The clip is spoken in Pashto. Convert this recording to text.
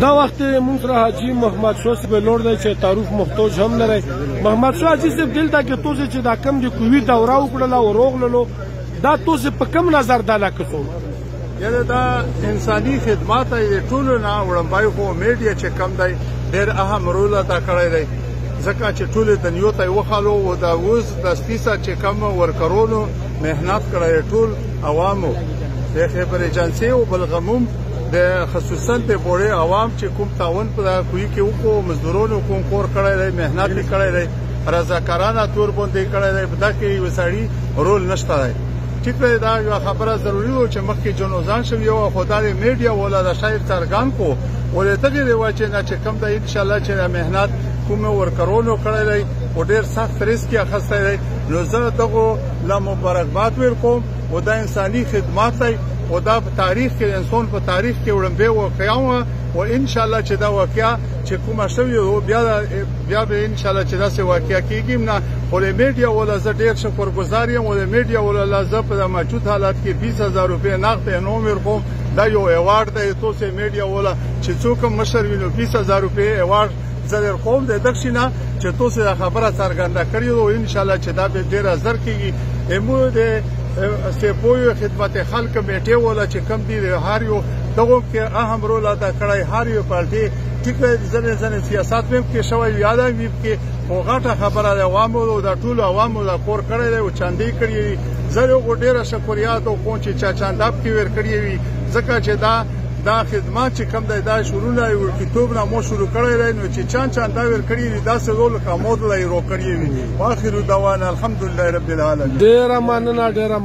دا وخت موږ سره حاجي محمد شاه صاحب لور دی چې تعارف محتاج هم نه دی. محمد شاه حاجي صاحب دلته کې تاسو چې دا کم د کووي دوره وکړله او روغللو دا تاسو په کوم نظر دا لکسو؟ یعنې دا انساني خدمات دی ټولو نه وړاندې خو میډیا چې کم دی ډېر اهم رول ادا کړی دی ځکه چې ټولې دنیا ته یې وښالو او دا اوس د سپیسه چې کم ورکرونو محنت کړی ټول عوامو د خبر ایجنسي او بلغموم د خصوصا د بوړې عوام چې کوم تعاون په کوي کې وکړو مزدورونو کوم کور کړی دی محنت یې کړی دی رضاکارانه تور باندې کړی دی په دا کې یو سړي رول نشته دی. ټیک دی دا یو خبره ضروري و چې مخکې جنوزان شوي او خو دا د میډیا ولا د شاید څرګند کو ولې دغې رواج نه چې کم دی انشاءالله چې محنت کوم ورکرونو کړی دی او ډېر سخت ریسک یې اخیستی دی نو زه دغو له مبارکباد ورکوم او دا انساني خدمات دی او دا په تاریخ کې انسان په تاریخ کې وړاندې واقعه وه او انشاءالله چې دا واقعه چې کومه شوې وه بیا به انشاءالله چې داسې واقعه کېږي نه خو د میډیا والا زه ډېر شکرګزار یم او د میډیا والا زه په موجود حالات کې 20,000 روپۍ نقد انعام ورکوم. دا یو ایوارډ دی تاسو میډیا والا چې څوک هم مشر وي نو 20,000 روپۍ ایوارډ زه درکوم د دغسې نه چې تاسو دا خبره څرګنده کړې ده او انشاءالله چې دا به ډېره زر کېږي. امو د سپوی خدمت خلق کمیټې ولا چې کم دي هر یو دغه کې اهم رول ادا کړی هر یو پارټي ټیک ځنې سیاست هم کې شوی یاد وي کې خو غټه خبره ده عوامو او د ټولو عوامو د کور کړی دی او چاندې کړی زه یو ډېره شکریات او کوم چې چا چانداب کې ور کړی وي ځکه چې دا خدمات چې کم دی دا شروع نه یو کتاب نه مو شروع کړی دی نو چې چاندا ور کړی وي دا څه رول کومود لای رو کړی وي. واخر دعوانا الحمدلله رب العالمین. ډېره مننه ډېره